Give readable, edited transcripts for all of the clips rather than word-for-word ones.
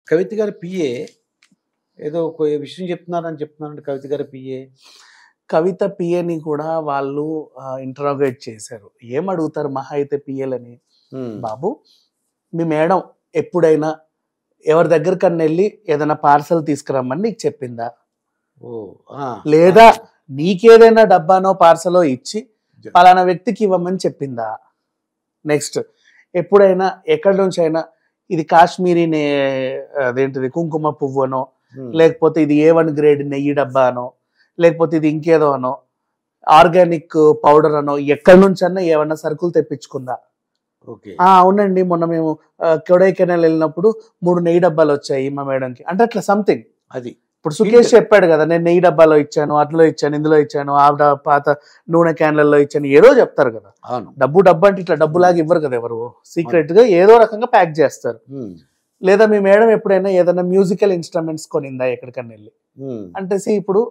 కవిత గారి పిఏ ఏదో ఒక విషయం చెప్తున్నారంటే కవిత గారి పిఏ కవిత పిఏని కూడా వాళ్ళు ఇంటరాగేట్ చేశారు. ఏం అడుగుతారు మహా అయితే పిఏలని, బాబు మీ మేడం ఎప్పుడైనా ఎవరి దగ్గరకన్నా వెళ్ళి ఏదైనా పార్సల్ తీసుకురమ్మని నీకు చెప్పిందా, లేదా నీకేదైనా డబ్బానో పార్సలో ఇచ్చి పలానా వ్యక్తికి ఇవ్వమని చెప్పిందా, నెక్స్ట్ ఎప్పుడైనా ఎక్కడి నుంచి అయినా ఇది కాశ్మీరీ అదేంటిది కుంకుమ పువ్వనో, లేకపోతే ఇది A1 గ్రేడ్ నెయ్యి డబ్బా అనో, లేకపోతే ఇది ఇంకేదో అనో, ఆర్గానిక్ పౌడర్ అనో ఎక్కడి నుంచి అన్నా ఏమన్నా సరుకులు తెప్పించుకుందా? అవునండి మొన్న మేము కొడైకెనాల్ వెళ్ళినప్పుడు 3 నెయ్యి డబ్బాలు వచ్చాయి మా మేడంకి అంటే అట్లా సంథింగ్. అది ఇప్పుడు సుకేష్ చెప్పాడు కదా, నేను నెయ్యి డబ్బాలో ఇచ్చాను, అందులో ఇచ్చాను, ఇందులో ఇచ్చాను, పాత నూనె క్యాన్లలో ఇచ్చాను, ఏదో చెప్తారు కదా. డబ్బు అంటే ఇట్లా డబ్బులాగా ఇవ్వరు కదా ఎవరు, సీక్రెట్ గా ఏదో రకంగా ప్యాక్ చేస్తారు. లేదా మీ మేడం ఎప్పుడైనా ఏదైనా మ్యూజికల్ ఇన్స్ట్రుమెంట్స్ కొనిందా ఎక్కడికన్నా వెళ్ళి అంటే, ఇప్పుడు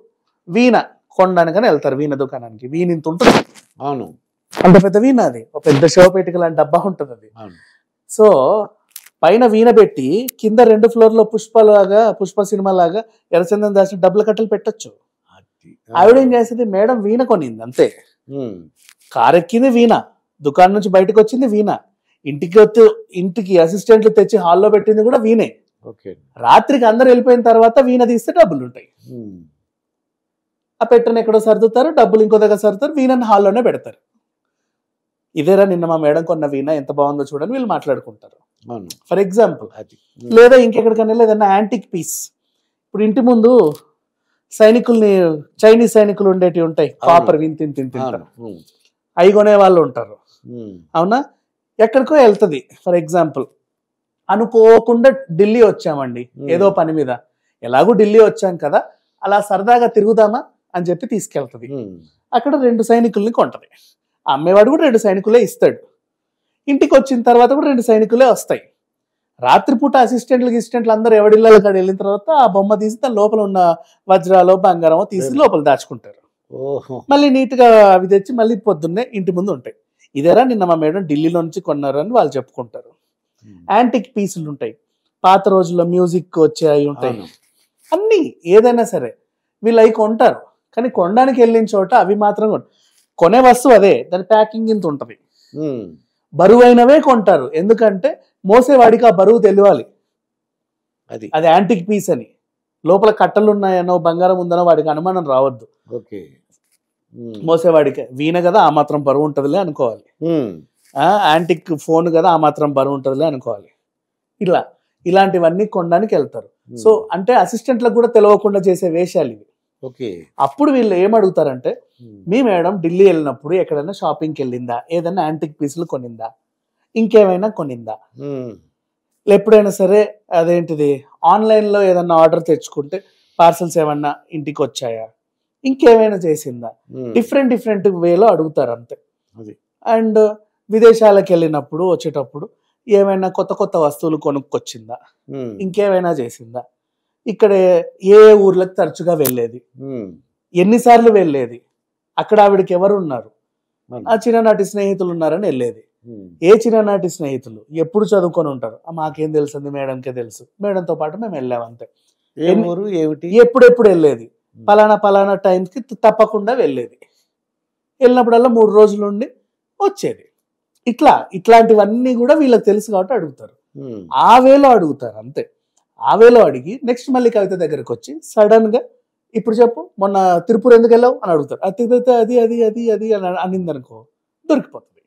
వీణ కొనడానికని వెళ్తారు, వీణ దుకాణానికి, వీణ ఇంత ఉంటుంది, అవును అంత పెద్ద వీణ, అది ఒక పెద్ద శవపేటిక లాంటి డబ్బా ఉంటుంది అది. సో పైన వీణ పెట్టి కింద 2 ఫ్లోర్లో పుష్ప సినిమా లాగా ఎర్రచందనం దాచిన డబ్బుల కట్టలు పెట్టొచ్చు. ఆవిడేం చేసింది, మేడం వీణ కొనింది అంతే. కారెక్కింది వీణ, దుకాణం నుంచి బయటకు వచ్చింది వీణ, ఇంటికి అసిస్టెంట్లు తెచ్చి హాల్లో పెట్టింది కూడా వీణే. రాత్రికి అందరు వెళ్ళిపోయిన తర్వాత వీణ తీస్తే డబ్బులు ఉంటాయి. ఆ పెట్టని ఎక్కడో సర్దుతారు, డబ్బులు ఇంకో దగ్గర సర్దుతారు, వీణని హాల్లోనే పెడతారు. ఇదేరా నిన్న మా మేడం కొన్న వీణ ఎంత బాగుందో చూడని వీళ్ళు మాట్లాడుకుంటారు ఫర్ ఎగ్జాంపుల్. లేదా ఇంకెక్కడికన్నా ఏదైనా యాంటిక్ పీస్, ఇప్పుడు ఇంటి ముందు చైనీస్ సైనికులు ఉండేటివి ఉంటాయి, కాపర్ తింటారు, అవి కొనే వాళ్ళు ఉంటారు, అవునా? ఎక్కడికో వెళ్తుంది, ఫర్ ఎగ్జాంపుల్ అనుకోకుండా ఢిల్లీ వచ్చామండి ఏదో పని మీద, ఎలాగూ ఢిల్లీ వచ్చాం కదా అలా సరదాగా తిరుగుదామా అని చెప్పి తీసుకెళ్తుంది. అక్కడ 2 సైనికుల్ని కొంటది, అమ్మేవాడు కూడా 2 సైనికులే ఇస్తాడు. ఇంటికి వచ్చిన తర్వాత కూడా 2 సైనికులే వస్తాయి. రాత్రిపూట అసిస్టెంట్లు అందరూ ఎవడిళ్ళలో కాడ వెళ్ళిన తర్వాత ఆ బొమ్మ తీసి దాని లోపల ఉన్న వజ్రాలో బంగారమో తీసి లోపల దాచుకుంటారు. మళ్ళీ నీట్గా అవి తెచ్చి మళ్ళీ పొద్దున్నే ఇంటి ముందు ఉంటాయి. ఇదేరా నిన్న మా మేడం ఢిల్లీలో నుంచి కొన్నారు అని వాళ్ళు చెప్పుకుంటారు. యాంటిక్ పీసులు ఉంటాయి, పాత రోజుల్లో మ్యూజిక్ వచ్చాయి ఉంటాయి, అన్నీ ఏదైనా సరే వీళ్ళు అవి కొంటారు. కానీ కొనడానికి వెళ్ళిన చోట అవి మాత్రం కొనే వస్తువు అదే, దాని ప్యాకింగ్ ఇంత ఉంటుంది, బరువైనవే కొంటారు. ఎందుకంటే మోసేవాడికి ఆ బరువు తెలియాలి, అది యాంటిక్ పీస్ అని, లోపల కట్టలు ఉన్నాయనో బంగారం ఉందనో వాడికి అనుమానం రావద్దు. మోసేవాడికి వీణ కదా ఆ మాత్రం బరువు ఉంటుందిలే అనుకోవాలి, యాంటిక్ ఫోన్ కదా ఆ మాత్రం బరువు ఉంటుందిలే అనుకోవాలి. ఇలాంటివన్నీ కొనడానికి వెళ్తారు. సో అంటే అసిస్టెంట్లకు కూడా తెలియకుండా చేసే వేషాలు ఇవి. అప్పుడు వీళ్ళు ఏమడుగుతారంటే, మీ మేడం ఢిల్లీ వెళ్ళినప్పుడు ఎక్కడైనా షాపింగ్కి వెళ్ళిందా, ఏదైనా యాంటిక్ పీసులు కొనిందా, ఇంకేమైనా కొనిందా, ఎప్పుడైనా సరే అదేంటిది ఆన్లైన్లో ఏదైనా ఆర్డర్ తెచ్చుకుంటే పార్సల్స్ ఏమన్నా ఇంటికి వచ్చాయా, ఇంకేమైనా చేసిందా, డిఫరెంట్ వేలో అడుగుతారు అంతే. అండ్ విదేశాలకు వెళ్ళినప్పుడు వచ్చేటప్పుడు ఏమైనా కొత్త వస్తువులు కొనుక్కొచ్చిందా, ఇంకేమైనా చేసిందా, ఇక్కడ ఏ ఊర్లకు తరచుగా వెళ్ళేది, ఎన్నిసార్లు వెళ్ళేది, అక్కడ ఆవిడకి ఎవరు ఉన్నారు, ఆ చిన్ననాటి స్నేహితులు ఉన్నారని వెళ్ళేది. ఏ చిన్ననాటి స్నేహితులు, ఎప్పుడు చదువుకొని ఉంటారు, మాకేం తెలుసు మేడంకే తెలుసు, మేడంతో పాటు మేము వెళ్ళాం అంతే. ఎప్పుడెప్పుడు వెళ్ళేది, పలానా టైంకి తప్పకుండా వెళ్ళేది, వెళ్ళినప్పుడల్లా 3 రోజులు ఉండి వచ్చేది. ఇట్లాంటివన్నీ కూడా వీళ్ళకి తెలుసు కాబట్టి అడుగుతారు, ఆ వేలో అడుగుతారు అంతే. ఆ వేలో అడిగి నెక్స్ట్ మళ్ళీ కవిత దగ్గరకు వచ్చి సడన్ గా ఇప్పుడు చెప్పు మొన్న తిరుపతి ఎందుకు వెళ్ళావు అని అడుగుతారు. తిరుపతి అది అది అది అది అని అనిందనుకో దొరికిపోతుంది.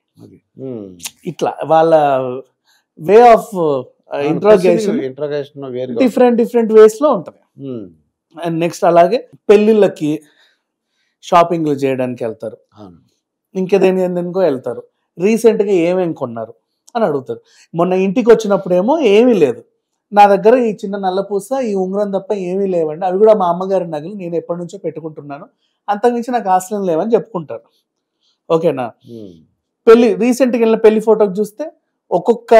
ఇట్లా వాళ్ళ way of interrogation different ways లో ఉంటది. అండ్ నెక్స్ట్ అలాగే పెళ్లిళ్ళకి షాపింగ్లు చేయడానికి వెళ్తారు, ఇంకేదేనికో వెళ్తారు. రీసెంట్ గా ఏమేమి కొన్నారు అని అడుగుతారు. మొన్న ఇంటికి వచ్చినప్పుడేమో ఏమీ లేదు, నా దగ్గర ఈ చిన్న నల్లపూస ఈ ఉంగరం తప్ప ఏమీ లేవండి, అవి కూడా మా అమ్మగారి నగలు, నేను ఎప్పటి నుంచో పెట్టుకుంటున్నాను, అంతకుమించి నాకు ఆస్తులు లేవని చెప్పుకుంటారు. ఓకేనా? రీసెంట్గా వెళ్ళిన పెళ్లి ఫోటోకి చూస్తే ఒక్కొక్క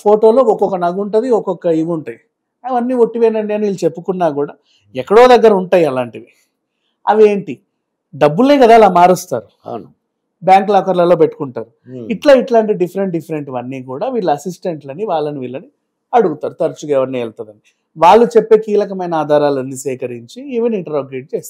ఫోటోలో ఒక్కొక్క నగు ఉంటుంది, ఒక్కొక్క ఇవి ఉంటాయి. అవన్నీ ఒట్టివేనండి అని వీళ్ళు చెప్పుకున్నా కూడా ఎక్కడో దగ్గర ఉంటాయి అలాంటివి. అవి ఏంటి, డబ్బులే కదా అలా మారుస్తారు, బ్యాంక్ లాకర్లలో పెట్టుకుంటారు. ఇట్లాంటి డిఫరెంట్ అన్నీ కూడా వీళ్ళ అసిస్టెంట్లని వాళ్ళని వీళ్ళని అడుగుతారు తరచుగా ఎవరిని వెళ్తుందని. వాళ్ళు చెప్పే కీలకమైన ఆధారాలన్నీ సేకరించి ఈవెన్ ఇంటరాగేట్ చేస్తారు.